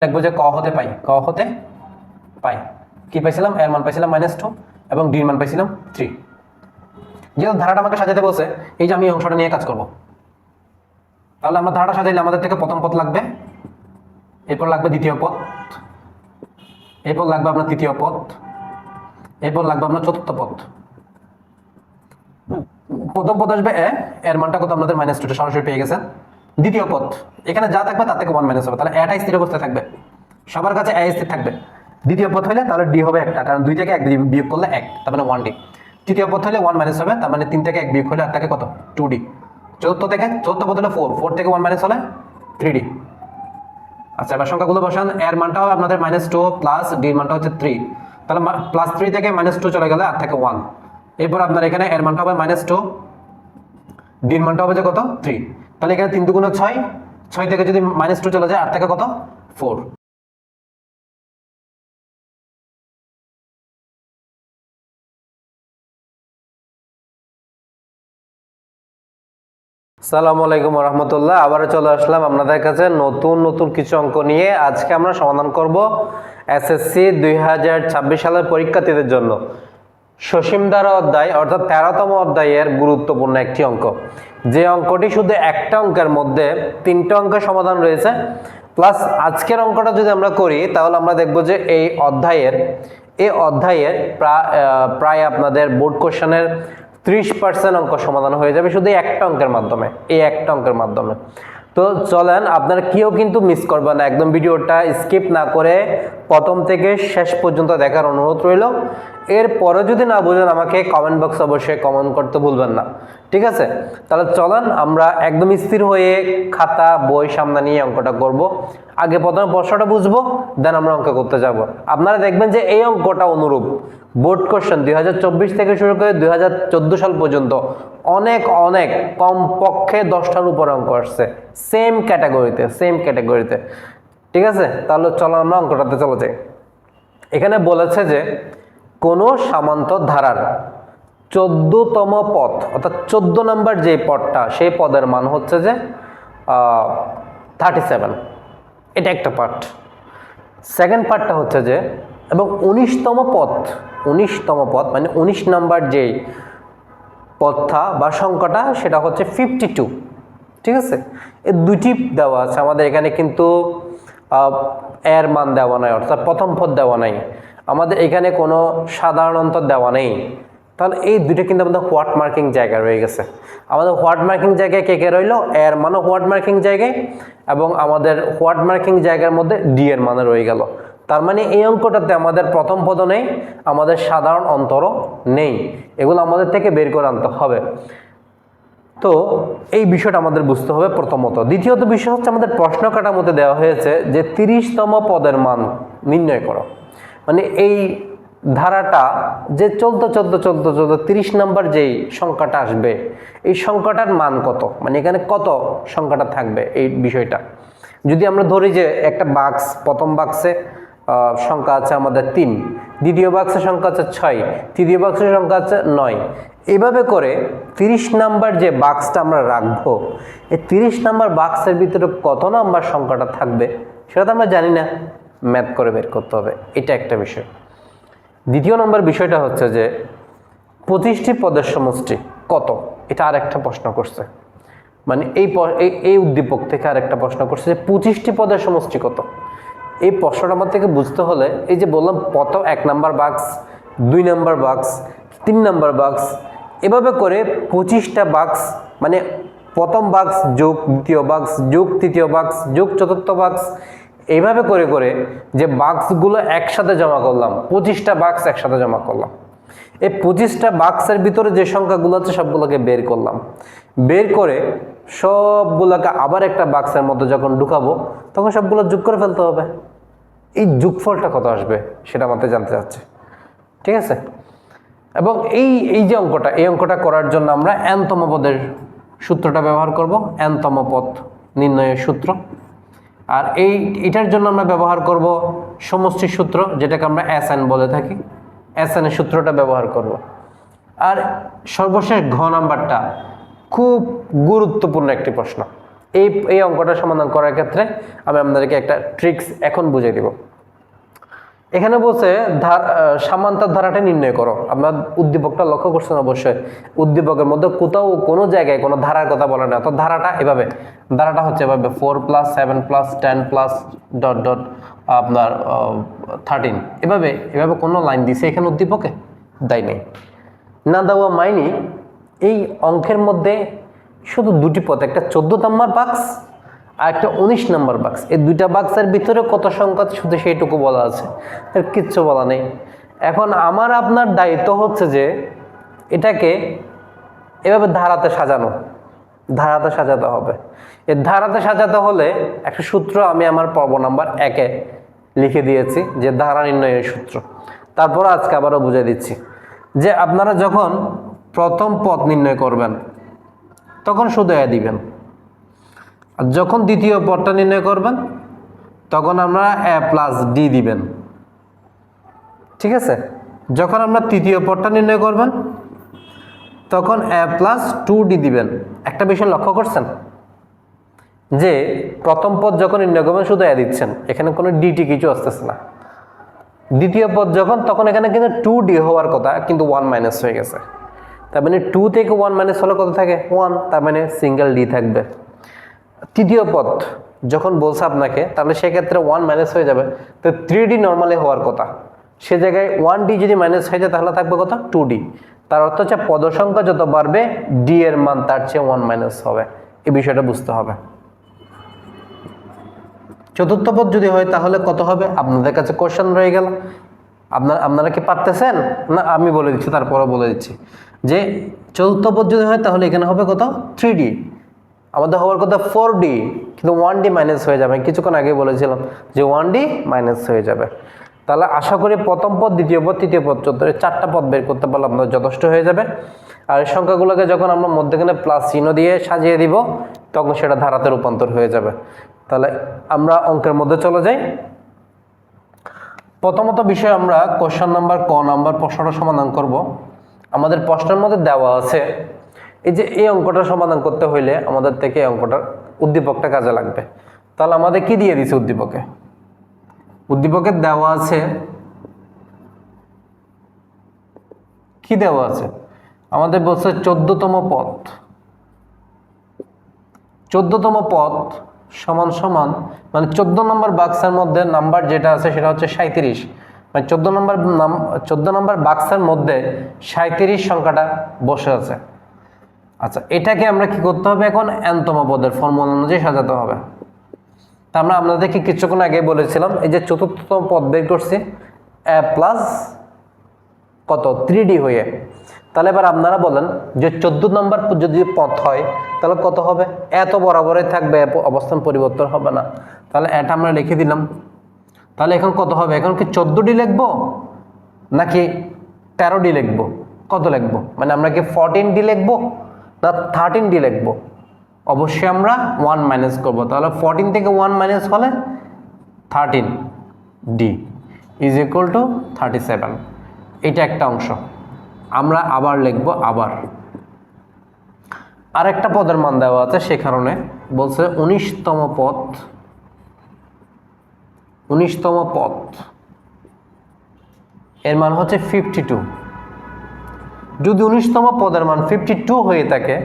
দেখবো যে ক হতে পাই কি পাইছিলাম, এর মান পাইছিলাম -2 এবং ডির মান পাইছিলাম 3। যেহেতু ধারাটা আমাকে সাজাতে বলছে, এই যে আমি এই অংশটা নিয়ে কাজ করব। তাহলে আমরা ধারাটা সাজাইলে আমাদের থেকে প্রথম পদ লাগবে, এরপর লাগবে দ্বিতীয় পদ, এরপর লাগবে আপনার তৃতীয় পদ, এরপর লাগবে আপনার চতুর্থ পদ। প্রথম পদ আসবে এ, এর মানটা কত আপনাদের -2 সরাসরি পেয়ে গেছেন। দ্বিতীয় পদ এখানে যা থাকবে তার থেকে 1 মাইনাস হবে, তাহলে এটাই স্থির অবস্থায় থাকবে, সবার কাছে এ স্থির থাকবে। দ্বিতীয় পদ হলে তাহলে ডি হবে একটা, কারণ 2 থেকে 1 বিয়োগ করলে 1, তার মানে 1 ডি। তৃতীয় পদ হলে 1 মাইনাস হবে, তার মানে 3 থেকে 1 বিয়োগ হলে আর থাকে কত, 2 ডি। চতুর্থ পদ হলে 4 থেকে 1 মাইনাস হলে 3 ডি। আচ্ছা, এবার সংখ্যাগুলো বসান। এর মানটা হবে আপনাদের -2 প্লাস ডির মানটা হচ্ছে 3, তাহলে +3 থেকে -2 চলে গেলে আর থাকে 1। এরপর আপনার এখানে এর মানটা হবে -2, ডির মানটা হবে যে কত, 3। তাহলে এখানে 3 দুগুণ 6, 6 থেকে যদি -2 চলে যায় আর থাকে কত, 4। আসসালামু আলাইকুম রহমতুল্লাহ। আবারও চলে আসলাম আপনাদের কাছে নতুন কিছু অঙ্ক নিয়ে। আজকে আমরা সমাধান করব এসএসসি 2026 সালের পরীক্ষার্থীদের জন্য সসীমধারা অধ্যায় অর্থাৎ 13তম অধ্যায়ের গুরুত্বপূর্ণ একটি অঙ্ক, যে অঙ্কটি শুধু একটা অঙ্কের মধ্যে 3টে অঙ্কের সমাধান রয়েছে। প্লাস আজকের অঙ্কটা যদি আমরা করি তাহলে আমরা দেখব যে এই অধ্যায়ের প্রায় আপনাদের বোর্ড কোশ্চেনের 30% অঙ্ক সমাধান হয়ে যাবে শুধু একটা অঙ্কের মাধ্যমে, এই একটা অঙ্কের মাধ্যমে। তো চলেন, আপনারা কেউ কিন্তু মিস করবেন না, একদম ভিডিওটা স্কিপ না করে প্রথম থেকে শেষ পর্যন্ত দেখার অনুরোধ রইল। এরপরে যদি না বুঝেন আমাকে কমেন্ট বক্সে অবশ্যই কমেন্ট করতে ভুলবেন না, ঠিক আছে? তাহলে চলেন আমরা একদম স্থির হয়ে খাতা বই সামনে নিয়ে অঙ্কটা করব। আগে প্রথমে প্রশ্নটা বুঝবো, দেন আমরা অঙ্ক করতে যাব। আপনারা দেখবেন যে এই অঙ্কটা অনুরূপ বোর্ড কোশ্চেন 2024 থেকে শুরু করে 2014 সাল পর্যন্ত অনেক কমপক্ষে 10টার উপর অঙ্ক আসছে সেম ক্যাটাগরিতে, ঠিক আছে? তাহলে চলো আমরা অঙ্কটাতে চলে যাই। এখানে বলেছে যে কোনো সামান্তর ধারার 14তম পদ অর্থাৎ 14 নম্বর যে পদটা, সেই পদের মান হচ্ছে যে 37। এটা একটা পার্ট। সেকেন্ড পার্টটা হচ্ছে যে এবং 19তম পদ মানে 19 নাম্বার যেই পদটা বা সংখ্যাটা সেটা হচ্ছে 52, ঠিক আছে? এই দুটি দেওয়া আছে আমাদের এখানে, কিন্তু এর মান দেওয়া নাই, অর্থাৎ প্রথম পদ দেওয়া নাই আমাদের এখানে, কোনো সাধারণ অন্তর দেওয়া নেই। তাহলে এই দুটো কিন্তু আমাদের হোয়াট মার্কিং জায়গা রয়ে গেছে। আমাদের হোয়াট মার্কিং জায়গায় কে রইলো, এর মানও হোয়াট মার্কিং জায়গায় এবং আমাদের হোয়াট মার্কিং জায়গার মধ্যে ডি এর মানে রয়ে গেল। তার মানে এই অঙ্কটাতে আমাদের প্রথম পদও নেই, আমাদের সাধারণ অন্তরও নেই, এগুলো আমাদের থেকে বের করে আনতে হবে। তো এই বিষয়টা আমাদের বুঝতে হবে প্রথমত। দ্বিতীয়ত বিষয় হচ্ছে আমাদের প্রশ্ন কাঠামোতে দেওয়া হয়েছে যে 30তম পদের মান নির্ণয় করো। মানে এই ধারাটা যে চলতে 30 নাম্বার যেই সংখ্যাটা আসবে, এই সংখ্যাটার মান কত, মানে এখানে কত সংখ্যাটা থাকবে এই বিষয়টা। যদি আমরা ধরি যে একটা বাক্স, প্রথম বাক্সে সংখ্যা আছে আমাদের 3, দ্বিতীয় বাক্সের সংখ্যা আছে 6, তৃতীয় বাক্সের সংখ্যা আছে 9, এইভাবে করে 30 নাম্বার যে বাক্সটা আমরা রাখবো, এই 30 নাম্বার বাক্সের ভিতরে কত নাম্বার সংখ্যাটা থাকবে সেটা তো আমরা জানি না, ম্যাথ করে বের করতে হবে, এটা একটা বিষয়। দ্বিতীয় নম্বর বিষয়টা হচ্ছে যে 25টি পদের সমষ্টি কত, এটা আরেকটা প্রশ্ন করছে। মানে এই উদ্দীপক থেকে আরেকটা প্রশ্ন করছে যে 25টি পদের সমষ্টি কত। এই প্রশ্নটা আমার থেকে বুঝতে হলে এই যে বললাম প্রথম 1 নাম্বার বাক্স, 2 নাম্বার বাক্স, 3 নাম্বার বাক্স, এভাবে করে 25টা বাক্স, মানে প্রথম বাক্স যোগ দ্বিতীয় বাক্স যোগ তৃতীয় বাক্স যোগ চতুর্থ বাক্স, এইভাবে করে যে বাক্সগুলো একসাথে জমা করলাম, 25টা বাক্স একসাথে জমা করলাম। এই 25টা বাক্সের ভিতরে যে সংখ্যাগুলো আছে সবগুলোকে বের করলাম, বের করে সবগুলোকে আবার একটা বাক্সের মধ্যে যখন ঢুকাবো তখন সবগুলো যোগ করে ফেলতে হবে। এই যোগফলটা কত আসবে সেটা আমাদের জানতে চাচ্ছে, ঠিক আছে? এবং এই যে অঙ্কটা, এই অঙ্কটা করার জন্য আমরা nতম পদের সূত্রটা ব্যবহার করব, nতম পদ নির্ণয়ের সূত্র। আর এটার জন্য আমরা ব্যবহার করব সমষ্টির সূত্র, যেটাকে আমরা SN বলে থাকি, SN এর সূত্রটা ব্যবহার করব। আর সর্বশেষ ঘ নাম্বারটা খুব গুরুত্বপূর্ণ একটি প্রশ্ন, এই অঙ্কটা সমাধান করার ক্ষেত্রে আমি আপনাদেরকে একটা ট্রিক্স এখন বুঝিয়ে দিব। এখানে বলছে সামান্তর ধারাটা নির্ণয় করো। আপনার উদ্দীপকটা লক্ষ্য করছেন অবশ্যই, উদ্দীপকের মধ্যে কোথাও কোনো জায়গায় কোনো ধারার কথা বলে না। তো ধারাটা এভাবে, ধারাটা হচ্ছে এভাবে 4 + 7 + 10 + ডট ডট আপনার 13, এভাবে কোনো লাইন দিছে এখানে উদ্দীপকে দেয় নেই। না দেওয়া মাইনি এই অঙ্কের মধ্যে শুধু দুটি পদ, একটা 14 নম্বর বাক্স আর একটা 19 নম্বর বাক্স। এই দুইটা বাক্সের ভিতরে কত সংখ্যা শুধু সেইটুকু বলা আছে, এর কিচ্ছু বলা নেই। এখন আমার আপনার দায়িত্ব হচ্ছে যে এটাকে এভাবে ধারাতে সাজাতে হবে। এই ধারাতে সাজাতে হলে একটা সূত্র আমি আমার পর্ব নাম্বার 1-এ লিখে দিয়েছি, যে ধারা নির্ণয়ের সূত্র। তারপর আজকে আবারও বুঝিয়ে দিচ্ছি যে আপনারা যখন প্রথম পদ নির্ণয় করবেন তখন শুধু এ দিবেন, আর যখন দ্বিতীয় পদটা নির্ণয় করবেন তখন আমরা a + d দিবেন। ঠিক আছে? যখন আমরা তৃতীয় পদটা নির্ণয় করবেন তখন a + 2d দিবেন। একটা বিষয় লক্ষ্য করছেন যে প্রথম পদ যখন নির্ণয় করবেন শুধু এ দিচ্ছেন, এখানে কোনো ডিটি কিছু আসতেছে না। দ্বিতীয় পদ যখন, তখন এখানে কিন্তু 2d হওয়ার কথা, কিন্তু 1 - হয়ে গেছে। তার মানে 2 থেকে 1 - হলে কত থাকে? 1, তার মানে সিঙ্গেল ডি থাকবে। তৃতীয় পদ যখন বলছে আপনাকে, তাহলে সেক্ষেত্রে 1 - হয়ে যাবে, তো 3d নর্মালি হওয়ার কথা, সে জায়গায় 1d যদি মাইনাস হয়ে যায় তাহলে থাকবে কত? 2d। তার অর্থ হচ্ছে পদ সংখ্যা যত বাড়বে ডি এর মান তার চেয়ে 1 - হবে। এই বিষয়টা বুঝতে হবে। চতুর্থ পদ যদি হয় তাহলে কত হবে? আপনাদের কাছে কোশ্চেন রয়ে গেল, আপনারা কি পারতেছেন না? আমি বলে দিচ্ছি, তারপরে বলে দিচ্ছি যে চতুর্থ পদ যদি হয় তাহলে এখানে হবে কত? 3d। আমাদের হওয়ার কথা 4d, কিন্তু 1d মাইনাস হয়ে যাবে। কিছুক্ষণ আগে বলেছিলাম যে 1d মাইনাস হয়ে যাবে। তাহলে আশা করি প্রথম পদ, দ্বিতীয় পদ, তৃতীয় পদ, চতুর্থ, 4টা পদ বের করতে পারলে আপনাদের যথেষ্ট হয়ে যাবে। আর এই সংখ্যাগুলোকে যখন আমরা মধ্যখানে প্লাস চিহ্ন দিয়ে সাজিয়ে দিব তখন সেটা ধারাতে রূপান্তর হয়ে যাবে। তাহলে আমরা অঙ্কের মধ্যে চলে যাই। প্রথমত বিষয় আমরা কোশ্চেন নাম্বার ক নাম্বার প্রশ্নটা সমাধান করব। আমাদের প্রশ্নের মধ্যে দেওয়া আছে এই যে এই অঙ্কটা সমাধান করতে হইলে আমাদের থেকে এই অঙ্কটার উদ্দীপকটা কাজে লাগবে। তাহলে আমাদের কি দিয়ে দিছে উদ্দীপকে? উদ্দীপকে দেওয়া আছে, কি দেওয়া আছে? আমাদের বলছে 14তম পদ। 14তম পদ সমান সমান মানে 14 নম্বর বাক্সের মধ্যে নাম্বার যেটা আছে সেটা হচ্ছে 37। মানে 14 নম্বর বাক্সের মধ্যে 37 সংখ্যাটা বসে আছে। আচ্ছা, এটাকে আমরা কি করতে হবে? এখন n-তম পদের ফর্মুলা অনুযায়ী সাজাতে হবে। তা আমরা আপনাদেরকে কিছুক্ষণ আগে বলেছিলাম এই যে চতুর্থতম পদ বের করছি a প্লাস কত? 3d হয়ে। তাহলে এবার আপনারা বলেন যে 14 নম্বর যদি পদ হয় তাহলে কত হবে? এত বরাবরই থাকবে, অবস্থান পরিবর্তন হবে না। তাহলে এটা আমরা লিখে দিলাম। তাহলে এখন কত হবে? এখন কি 14d লিখবো নাকি 13d লিখবো? কত লিখবো? মানে আমরা কি 14d লিখবো না 13d লিখবো? অবশ্যই আমরা 1 মাইনাস করবো। তাহলে 14 থেকে 1 মাইনাস হলে 13d ইজ ইকুয়াল টু 37। এটা একটা অংশ। আমরা আবার লিখব, আবার আরেকটা পদের মান দেওয়া আছে, সে কারণে বলছে 19তম পদ। 19তম পদ এর মান হচ্ছে 52। যদি 19তম পদের মান 52 হয়ে থাকে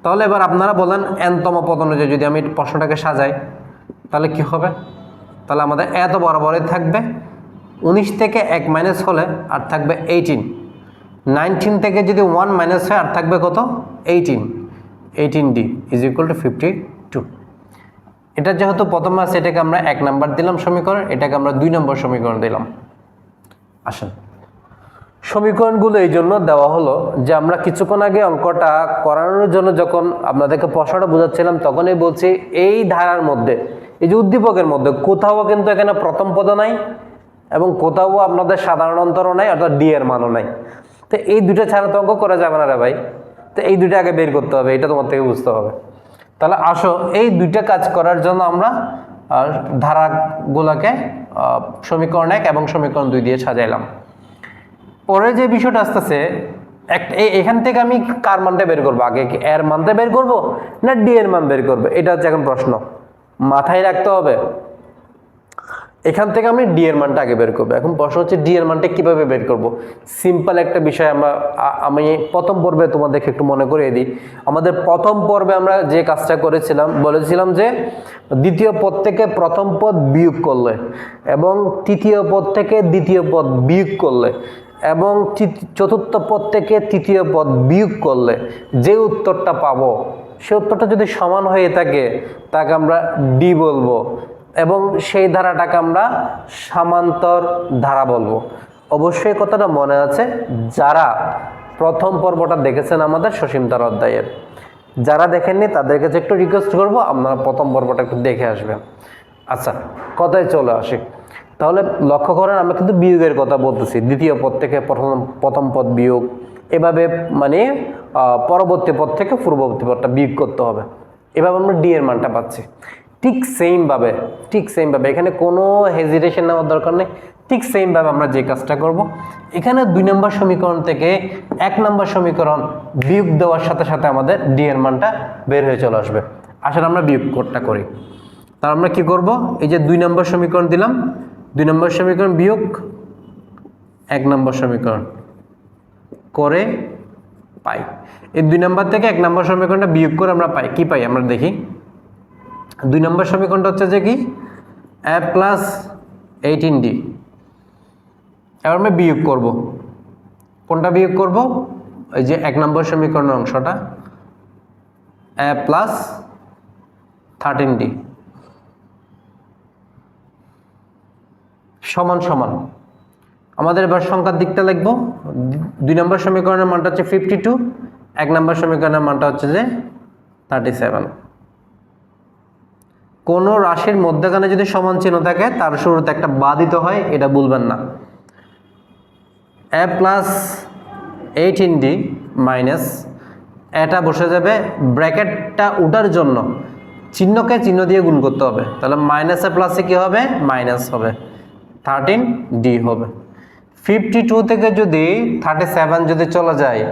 তাহলে এবার আপনারা বলেন n-তম পদ অনুযায়ী যদি আমি প্রশ্নটাকে সাজাই তাহলে কি হবে? তাহলে আমাদের এত বরাবরই থাকবে। 19 থেকে 1 মাইনাস হলে আর থাকবে 18। 19 থেকে যদি 1 মাইনাস হয় আর থাকবে কত? 18। 18d is equal to 52। এটা যেহেতু প্রথম আছে এটাকে আমরা 1 নাম্বার দিলাম সমীকরণ, এটাকে আমরা 2 নম্বর সমীকরণ দিলাম। আসেন, সমীকরণগুলো এই জন্য দেওয়া হলো যে আমরা কিছুক্ষণ আগে অঙ্কটা করানোর জন্য যখন আপনাদেরকে প্রশ্নটা বোঝাচ্ছিলাম তখনই বলছি এই ধারার মধ্যে, এই যে উদ্দীপকের মধ্যে কোথাও কিন্তু এখানে প্রথম পদ নাই এবং কোথাও আপনাদের সাধারণ অন্তরও নাই, অর্থাৎ ডি এর মানও নাই। তো এই দুটো ছাড়া তো অঙ্ক করা যাবে না রে ভাই। তো এই দুটো আগে বের করতে হবে, এটা তোমার থেকে বুঝতে হবে। তাহলে আসো এই দুইটা কাজ করার জন্য আমরা ধারাগুলোকে সমীকরণ 1 এবং সমীকরণ 2 দিয়ে সাজাইলাম। পরে যে বিষয়টা আসতেছে এখান থেকে আমি কার মানটা বের করবো, আগে কি এর মানটা বের করব না ডি এর মান বের করবো, এটা হচ্ছে এখন প্রশ্ন, মাথায় রাখতে হবে। এখান থেকে আমি ডি এর মানটা আগে বের করবো। এখন প্রশ্ন হচ্ছে ডি এর মানটা কিভাবে বের করব। সিম্পল একটা বিষয় আমি প্রথম পর্বে তোমাদেরকে একটু মনে করিয়ে দিই। আমাদের প্রথম পর্বে আমরা যে কাজটা বলেছিলাম যে দ্বিতীয় পদ থেকে প্রথম পদ বিয়োগ করলে এবং তৃতীয় পদ থেকে দ্বিতীয় পদ বিয়োগ করলে এবং চতুর্থ পদ থেকে তৃতীয় পদ বিয়োগ করলে যে উত্তরটা পাবো সে উত্তরটা যদি সমান হয়ে থাকে তাকে আমরা ডি বলবো এবং সেই ধারাটাকে আমরা সামান্তর ধারা বলবো। অবশ্যই কথাটা মনে আছে যারা প্রথম পর্বটা দেখেছেন আমাদের সসীম ধারা অধ্যায়ের, যারা দেখেননি তাদের কাছে একটু রিকোয়েস্ট করবো আপনারা প্রথম পর্বটা একটু দেখে আসবেন। আচ্ছা, কথায় চলে আসি। তাহলে লক্ষ্য করেন আমরা কিন্তু বিয়োগের কথা বলতেছি, দ্বিতীয় পদ থেকে প্রথম পদ বিয়োগ, এভাবে মানে পরবর্তী পদ থেকে পূর্ববর্তী পদটা বিয়োগ করতে হবে। এভাবে আমরা ডি এর মানটা পাচ্ছি। ঠিক সেমভাবে এখানে কোনো হেজিটেশন নেওয়ার দরকার নেই। ঠিক সেমভাবে আমরা যে কাজটা করব, এখানে 2 নম্বর সমীকরণ থেকে 1 নম্বর সমীকরণ বিয়োগ দেওয়ার সাথে সাথে আমাদের ডি এর মানটা বের হয়ে চলে আসবে। আসলে আমরা বিয়োগটা করি। তার আমরা কি করব, এই যে 2 নম্বর সমীকরণ দিলাম, 2 নম্বর সমীকরণ বিয়োগ 1 নম্বর সমীকরণ করে পাই। এই 2 নম্বর থেকে 1 নম্বর সমীকরণটা বিয়োগ করে আমরা পাই কি পাই, আমরা দেখি। 2 নম্বর সমীকরণটা হচ্ছে যে কি a প্লাস 18d। এবার আমরা বিয়োগ করব, কোনটা বিয়োগ করব, এই যে 1 নম্বর সমীকরণের অংশটা a প্লাস 13d সমান সমান। আমাদের এবার সংখ্যার দিকটা লিখব। 2 নম্বর সমীকরণের মানটা হচ্ছে 52, 1 নম্বর সমীকরণের মানটা হচ্ছে যে 37। কোনো রাশির মধ্যখানে যদি সমান চিহ্ন থাকে তার শুরুতে একটা বা দিতে হয়, এটা ভুলবেন না। a প্লাস 18d মাইনাস এটা বসে যাবে, ব্র্যাকেটটা উঠার জন্য চিহ্নকে চিহ্ন দিয়ে গুণ করতে হবে, তাহলে মাইনাসে প্লাসে কি হবে, মাইনাস হবে, 13d হবে। 52 থেকে যদি 37 যদি চলে যায়,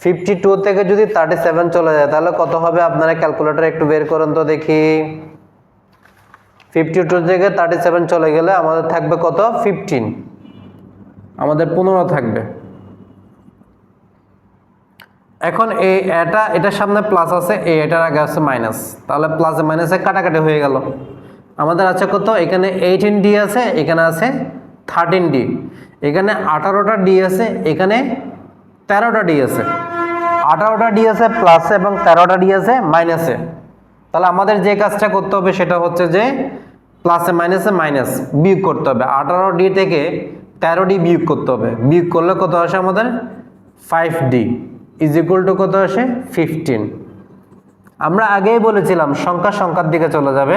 52 থেকে যদি 37 চলে যায় তাহলে কত হবে, আপনারা ক্যালকুলেটর একটু বের করেন তো দেখি। 52 থেকে 37 চলে গেলে আমাদের থাকবে কত, 15, আমাদের 15 থাকবে। এখন এটার সামনে প্লাস আছে, এটার আগে আছে মাইনাস, তাহলে প্লাসে মাইনাসে কাটাকাটি হয়ে গেল। আমাদের আছে কত, এখানে 18d আছে, এখানে আছে 13d, এখানে 18টা d আছে, এখানে 13টা d আছে। 18টা d আছে প্লাসে এবং 13টা d আছে মাইনাসে। তাহলে আমাদের যে কাজটা করতে হবে সেটা হচ্ছে যে প্লাসে মাইনাসে মাইনাস বিয়োগ করতে হবে। 18d থেকে 13d বিয়োগ করতে হবে। বিয়োগ করলে কত আসে আমাদের, 5d ইজ ইকুয়াল টু কত আসে, 15। আমরা আগেই বলেছিলাম সংখ্যার দিকে চলে যাবে,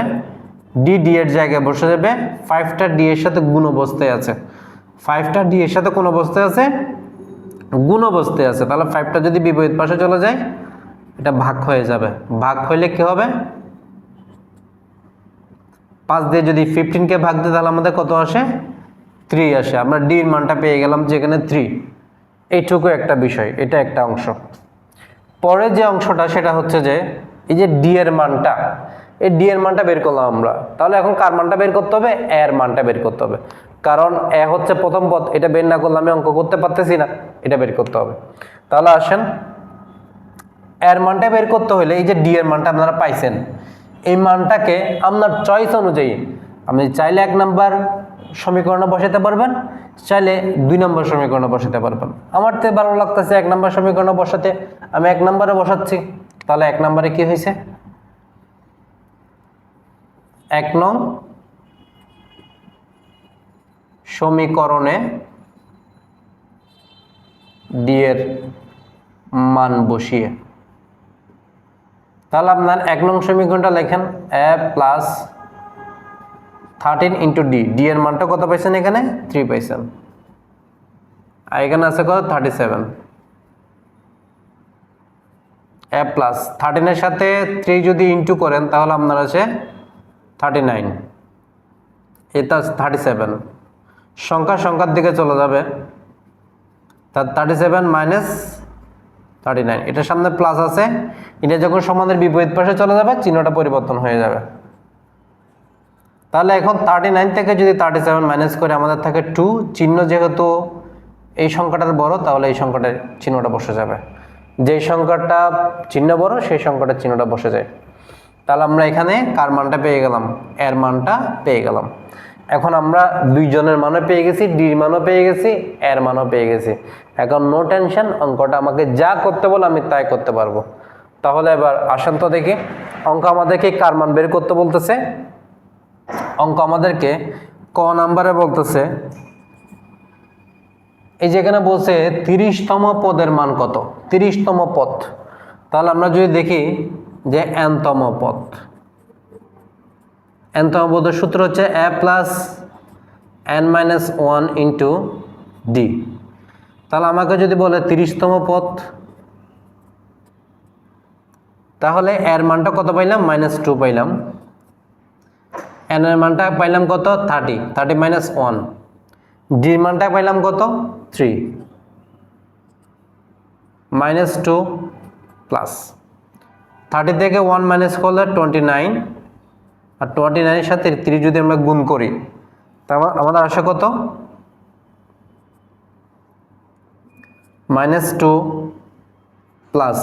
ডি এর জায়গায় বসে যাবে, 5টা ডি এর সাথে গুণ অবস্থায় আছে, 5টা ডি এর সাথে কোন অবস্থায় আছে, গুণ অবস্থায় আছে। তাহলে 5টা যদি বিপরীত পাশে চলে যায় এটা ভাগ হয়ে যাবে। ভাগ হইলে কি হবে, 5 দিয়ে যদি 15কে ভাগ দিই তাহলে আমাদের কত আসে, 3 আসে। আমরা ডি এর মানটা পেয়ে গেলাম যেখানে 3। এইটুকু একটা বিষয়, এটা একটা অংশ। পরে যে অংশটা সেটা হচ্ছে যে এই যে ডি এর মানটা, এই ডি এর মানটা বের করলাম আমরা। তাহলে এখন কার মানটা বের করতে হবে, এর মানটা বের করতে হবে, কারণ এ হচ্ছে প্রথম পদ, এটা বের না করলে আমি অঙ্ক করতে পারতেছি না, এটা বের করতে হবে। তাহলে আসেন, এর মানটা বের করতে হলে এই যে ডি এর মানটা আপনারা পাইছেন, এই মানটাকে আপনার চয়েস অনুযায়ী আপনি চাইলে 1 নাম্বার সমীকরণে বসাতে পারবেন, চাইলে 2 নম্বর সমীকরণে বসাতে পারবেন। আমার তো ভালো লাগতেছে 1 নম্বর সমীকরণে বসাতে, আমি 1 নম্বরে বসাচ্ছি। তাহলে 1 নম্বরে কি হয়েছে, 1 নং সমীকরণে ডি এর মান বসিয়ে, তাহলে আপনার 1 নং সমীকরণটা লেখেন a প্লাস 13 ইন্টু ডি এর মানটা কত পাইছেন, এখানে 3 পাইছেন, আর এখানে আছে কত, 37। a প্লাস 13 এর সাথে 3 যদি ইন্টু করেন তাহলে আপনার আছে 39, এটা 37। সংখ্যার দিকে চলে যাবে, তার 37 মাইনাস 39, এটার সামনে প্লাস আছে, এটা যখন সমানের বিপরীত পাশে চলে যাবে চিহ্নটা পরিবর্তন হয়ে যাবে। তাহলে এখন 39 থেকে যদি 37 মাইনাস করে আমাদের থাকে 2, চিহ্ন যেহেতু এই সংখ্যাটার বড় তাহলে এই সংখ্যাটার চিহ্নটা বসে যাবে, যেই সংখ্যাটা চিহ্ন বড় সেই সংখ্যাটার চিহ্নটা বসে যায়। তাহলে আমরা এখানে কার মানটা পেয়ে গেলাম, এর মানটা পেয়ে গেলাম। এখন আমরা দুইজনের মানও পেয়ে গেছি, ডির মানও পেয়ে গেছি, এর মানও পেয়ে গেছি। এখন নো টেনশন, অঙ্কটা আমাকে যা করতে বলে আমি তাই করতে পারবো। তাহলে এবার আসেন তো দেখি, অঙ্ক আমাদেরকে কার মান বের করতে বলতেছে। অঙ্ক আমাদেরকে ক নাম্বারে বলতেছে, এই যেখানে বলছে 30তম পদের মান কত, 30তম পদ। তাহলে আমরা যদি দেখি যে n-তম পদ, n-তম পদের সূত্র হচ্ছে a plus n-1 into d. তাহলে আমাকে যদি বলে 30তম পদ, তাহলে এর মানটা কত পাইলাম, -2 পাইলাম। n এর মানটা পাইলাম কত, 30, 30 মাইনাস 1। ডির মানটা পাইলাম কত, 3, -2 প্লাস 30 থেকে 1 মাইনাস করলে 29, আর 29 এর সাথে 3 যদি আমরা গুণ করি তাহলে আমাদের আসে কত, -2 প্লাস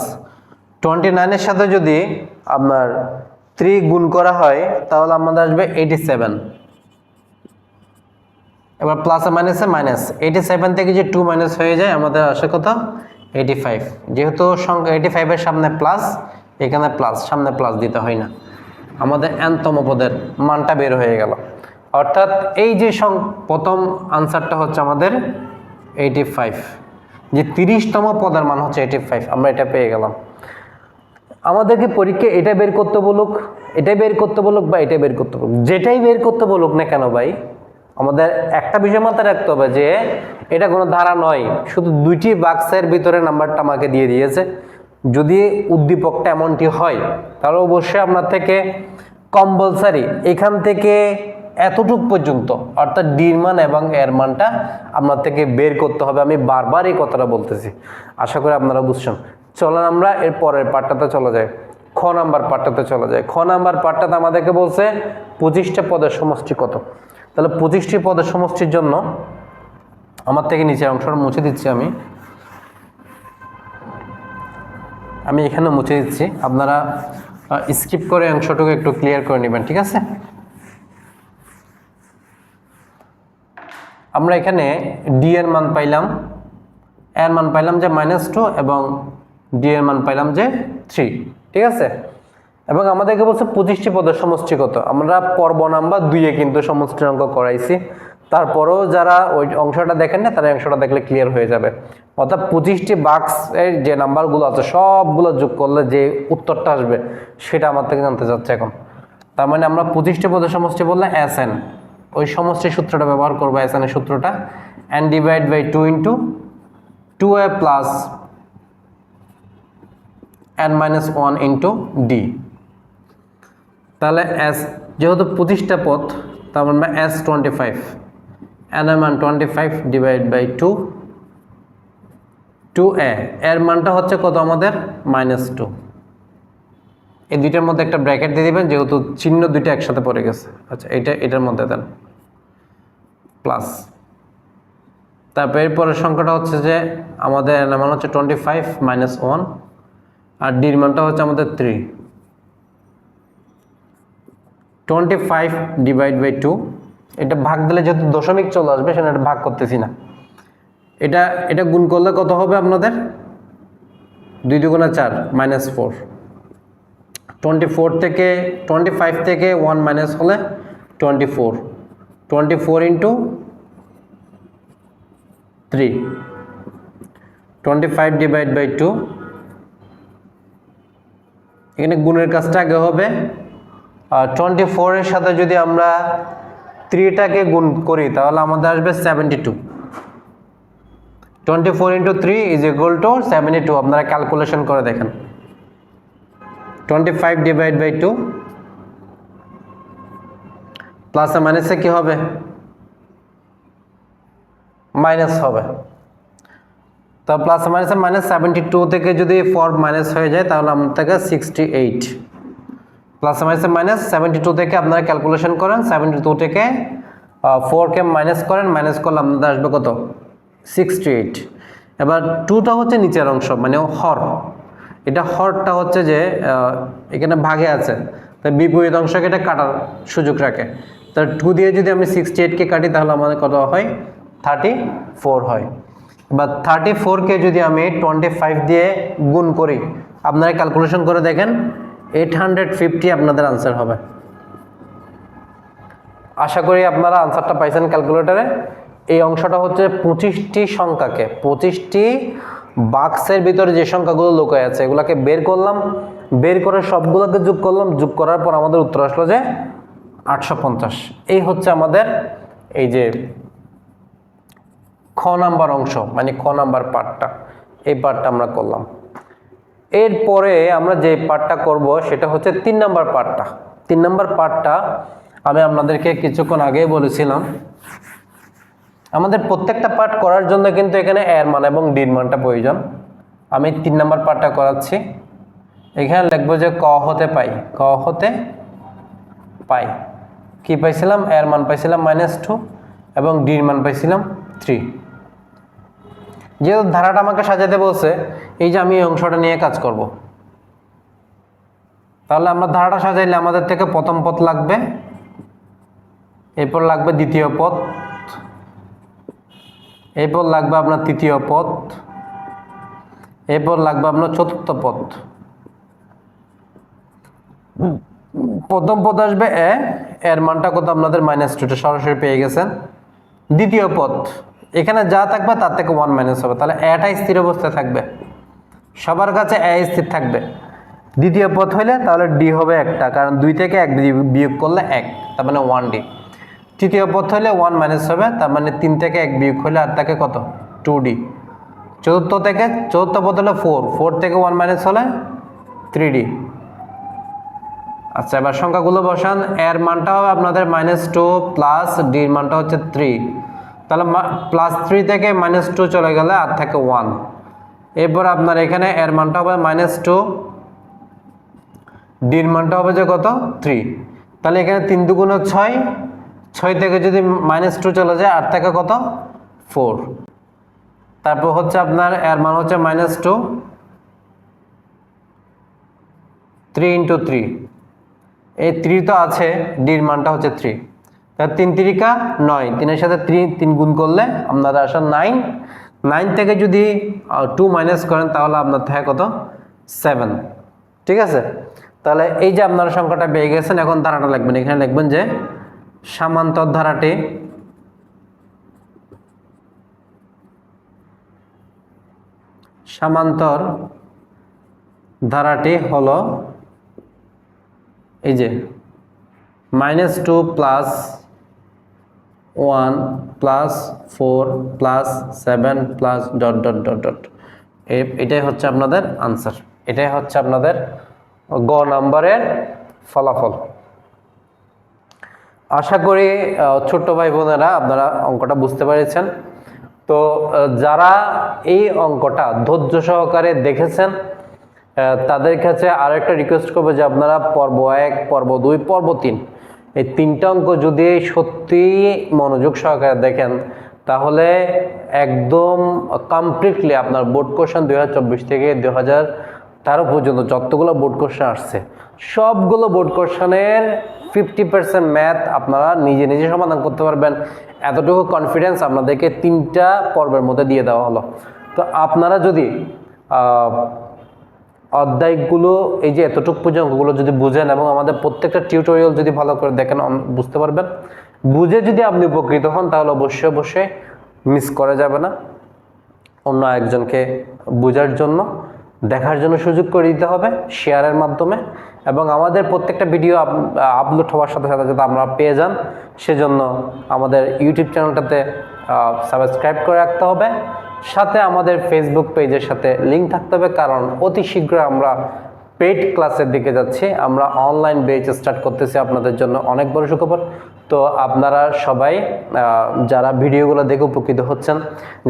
29 এর সাথে যদি আপনার 3 গুণ করা হয় তাহলে আমাদের আসবে 87। এবার প্লাসে মাইনাসে মাইনাস, 87 থেকে যে 2 মাইনাস হয়ে যায় আমাদের আসে কত, 85। যেহেতু সংখ্যা 85 এর সামনে প্লাস, এখানে প্লাস, সামনে প্লাস দিতে হয় না, আমাদের n-তম পদের মানটা বের হয়ে গেল। অর্থাৎ এই যে প্রথম আনসারটা হচ্ছে আমাদের 85, যে 30তম পদের মান হচ্ছে 85, আমরা এটা পেয়ে গেলাম। আমাদেরকে পরীক্ষা এটা বের করতে বলুক, এটা বের করতে বলুক বা এটা বের করতে বলুক, যেটাই বের করতে বলুক না কেন ভাই, আমাদের একটা বিষয় মাথায় রাখতে হবে যে এটা কোনো ধারা নয়, শুধু দুইটি বাক্সের ভিতরে নাম্বারটা আমাকে দিয়ে দিয়েছে। যদি উদ্দীপকটা এমনটি হয় তাহলে অবশ্যই আপনার থেকে কম্পালসারি এখান থেকে এতটুক পর্যন্ত, অর্থাৎ ডির মান এবং এর মানটা আপনার থেকে বের করতে হবে। আমি বারবার এই কথাটা বলতেছি, আশা করি আপনারা বুঝছেন। চলেন আমরা এর পরের পার্টটাতে চলে যাই, খ নাম্বার পার্টটাতে চলে যায়। খ নাম্বার পার্টটাতে আমাদেরকে বলছে 25টা পদের সমষ্টি কত। তাহলে 25টি পদের সমষ্টির জন্য আমার থেকে নিচের অংশটা মুছে দিচ্ছি, আমি এখানে মুছে দিচ্ছি, আপনারা স্কিপ করে অংশটুকু একটু ক্লিয়ার করে নেবেন, ঠিক আছে। আমরা এখানে ডি এর মান পাইলাম, এর মান পাইলাম যে -2 এবং ডি এর মান পাইলাম যে 3, ঠিক আছে। এবং আমাদেরকে বলছে 25টি পদের সমষ্টি কত। আমরা পর্ব নাম্বার 2-এ কিন্তু সমষ্টির অঙ্ক করাইছি, তারপরেও যারা ওই অংশটা দেখেন না তারা অংশটা দেখলে ক্লিয়ার হয়ে যাবে। অর্থাৎ 25টি বাক্সের যে নাম্বারগুলো আছে সবগুলো যোগ করলে যে উত্তরটা আসবে সেটা আমার থেকে জানতে চাচ্ছে এখন। তার মানে আমরা 25টি পদের সমষ্টি বললে SN, ওই সমষ্টির সূত্রটা ব্যবহার করবো, SN এর সূত্রটা, n divide by 2 into 2a plus n-1 into d. তাহলে S যেহেতু 25টা পদ, তার মানে S25, n এর মান 25 ডিভাইড বাই 2a, এর মানটা হচ্ছে কত আমাদের, -2। এই দুইটার মধ্যে একটা ব্র্যাকেট দিয়ে দিবেন যেহেতু চিহ্ন দুইটা একসাথে পড়ে গেছে। আচ্ছা, এটার মধ্যে দেন প্লাস, তারপর এরপরের সংখ্যাটা হচ্ছে যে আমাদের n এর মান হচ্ছে 25 -1, আর ডির মানটা হচ্ছে আমাদের 3। 25 ডিভাইড বাই 2, এটা ভাগ দিলে যেহেতু দশমিক চলে আসবে সেটা এটা ভাগ করতেছি না, এটা গুণ করলে কত হবে আপনাদের, 2 দুগুণে 4, -4। 25 থেকে 1 মাইনাস হলে 24 ইন্টু 3, 25 ডিভাইড বাই 2, এখানে গুণের কাজটা আগে হবে। 24 এর সাথে যদি আমরা 3টাকে গুণ করি তাহলে আমাদের আসবে 72। 24 ইন্টু 3 ইজ ইকুয়াল টু 72, আপনারা ক্যালকুলেশন করে দেখেন। 25 ডিভাইড বাই 2 প্লাসে মাইনাসে কি হবে, মাইনাস হবে। তো প্লাস মাইনাস 72 থেকে যদি 4 মাইনাস হয়ে যায় তাহলে আমাদের থেকে 68, প্লাস মাইনাস 72 থেকে আপনারা ক্যালকুলেশন করেন, 72 থেকে 4 কে মাইনাস করেন, মাইনাস করলে আপনাদের আসবে কত 68। এবার 2টা হচ্ছে নিচের অংশ মানে হর, এটা হরটা হচ্ছে যে এখানে ভাগে আছে, তাই বিপরীত অংশকে এটা কাটার সুযোগ রাখে। তার 2 দিয়ে যদি আমি 68কে কাটি তাহলে আমাদের কত হয় 34 হয়। এবার 34কে যদি আমি 25 দিয়ে গুণ করি, আপনারা ক্যালকুলেশন করে দেখেন 850 আপনাদের আনসার হবে। আশা করি আপনারা আনসারটা পাইছেন ক্যালকুলেটরে। এই অংশটা হচ্ছে 25টি সংখ্যাকে, 25টি বাক্সের ভিতরে যে সংখ্যাগুলো লুকায় আছে এগুলাকে বের করলাম, বের করে সবগুলোকে যোগ করলাম, যোগ করার পর আমাদের উত্তর আসলো যে 850। এই হচ্ছে আমাদের এই যে খ নাম্বার অংশ মানে খ নাম্বার পার্টটা, এই পার্টটা আমরা করলাম। এরপরে আমরা যে পার্টটা করব সেটা হচ্ছে 3 নাম্বার পার্টটা। 3 নাম্বার পার্টটা আমি আপনাদেরকে কিছুক্ষণ আগেই বলেছিলাম, আমাদের প্রত্যেকটা পার্ট করার জন্য কিন্তু এখানে এর মান এবং ডির মানটা প্রয়োজন। আমি 3 নাম্বার পার্টটা করাচ্ছি। এখানে লিখবো যে ক হতে পাই, ক হতে পাই কি পাইছিলাম, এর মান পাইছিলাম -2 এবং ডির মান পাইছিলাম 3। যেহেতু ধারাটা আমাকে সাজাতে বলছে, এই যে আমি এই অংশটা নিয়ে কাজ করব, তাহলে আমরা ধারাটা সাজাইলে আমাদের থেকে প্রথম পদ লাগবে, এরপর লাগবে দ্বিতীয় পদ, এরপর লাগবে আপনার তৃতীয় পদ, এরপর লাগবে আপনার চতুর্থ পদ। প্রথম পদ আসবে এর মানটা কত আপনাদের -2, সরাসরি পেয়ে গেছেন। দ্বিতীয় পদ এখানে যা থাকবে তার থেকে 1 মাইনাস হবে, তাহলে এটাই স্থির অবস্থায় থাকবে, সবার কাছে এ স্থির থাকবে। দ্বিতীয় পদ হইলে তাহলে ডি হবে 1টা, কারণ 2 থেকে 1 বিয়োগ করলে 1, তার মানে 1D। তৃতীয় পদ হইলে 1 মাইনাস হবে, তার মানে 3 থেকে 1 বিয়োগ হলে আর থাকে কত 2D। চতুর্থ পদ হলে 4 থেকে 1 মাইনাস হলে 3D। আচ্ছা, এবার সংখ্যাগুলো বসান। এর মানটা হবে আপনাদের -2 প্লাস ডির মানটা হচ্ছে 3, তাহলে +3 থেকে -2 চলে গেলে আর থাকে 1। এরপর আপনার এখানে এর মানটা হবে -2, ডির মানটা হবে যে কত 3, তাহলে এখানে 3 দুগুণ 6, 6 থেকে যদি -2 চলে যায় আর থাকে কত 4। তারপর হচ্ছে আপনার এর মান হচ্ছে -2, 3 × 3, এই 3 তো আছে, ডির মানটা হচ্ছে 3, তাহলে 3 × 3 = 9, 3 এর সাথে 3 গুণ করলে আপনাদের আসে 9। 9 থেকে যদি 2 মাইনাস করেন তাহলে আপনার থাকে কত 7। ঠিক আছে, তাহলে এই যে আপনারা সংখ্যাটা পেয়ে গেছেন। এখন ধারাটা লিখবেন, এখানে লিখবেন যে সামান্তর ধারাটি হলো এই যে -2 প্লাস 1 প্লাস 4 প্লাস 7 প্লাস ... এটাই হচ্ছে আপনাদের আনসার, এটাই হচ্ছে আপনাদের গ নাম্বারের ফলাফল। আশা করি ছোট্ট ভাই বোনেরা আপনারা অঙ্কটা বুঝতে পেরেছেন। তো যারা এই অঙ্কটা ধৈর্য সহকারে দেখেছেন তাদের কাছে আরেকটা রিকোয়েস্ট করবো যে আপনারা পর্ব 1, পর্ব 2, পর্ব 3 এই 3টা অঙ্ক যদি সত্যি মনোযোগ সহকারে দেখেন তাহলে একদম কমপ্লিটলি আপনার বোর্ড কোশ্চেন 2024 থেকে 2013 পর্যন্ত যতগুলো বোর্ড কোশ্চেন আসছে সবগুলো বোর্ড কোশ্চেনের 50% ম্যাথ আপনারা নিজে নিজে সমাধান করতে পারবেন। এতটুকু কনফিডেন্স আপনাদেরকে 3টা পর্বের মধ্যে দিয়ে দেওয়া হলো। তো আপনারা যদি অধ্যায়গুলো এই যে এতটুকু পর্যন্তগুলো যদি বুঝেন এবং আমাদের প্রত্যেকটা টিউটোরিয়াল যদি ভালো করে দেখেন বুঝতে পারবেন। বুঝে যদি আপনি উপকৃত হন তাহলে অবশ্যই মিস করা যাবে না। অন্য একজনকে বোঝার জন্য দেখার জন্য সুযোগ করে দিতে হবে শেয়ারের মাধ্যমে, এবং আমাদের প্রত্যেকটা ভিডিও আপলোড হওয়ার সাথে সাথে যাতে আপনারা পেয়ে যান সেজন্য আমাদের ইউটিউব চ্যানেলটাতে সাবস্ক্রাইব করে রাখতে হবে। সাথে আমাদের ফেসবুক পেজের সাথে লিঙ্ক থাকতে হবে, কারণ অতি শীঘ্র আমরা পেইড ক্লাসের দিকে যাচ্ছি। আমরা অনলাইন ব্যাচ স্টার্ট করতেছি আপনাদের জন্য, অনেক বড় সুখবর। তো আপনারা সবাই যারা ভিডিওগুলো দেখে উপকৃত হচ্ছেন,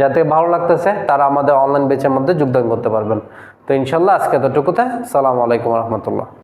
যাতে ভালো লাগতেছে, তারা আমাদের অনলাইন ব্যাচের মধ্যে যোগদান করতে পারবেন। তো ইনশাল্লাহ আজকে এতটুকুতে। আসসালামু আলাইকুম রহমতুল্লাহ।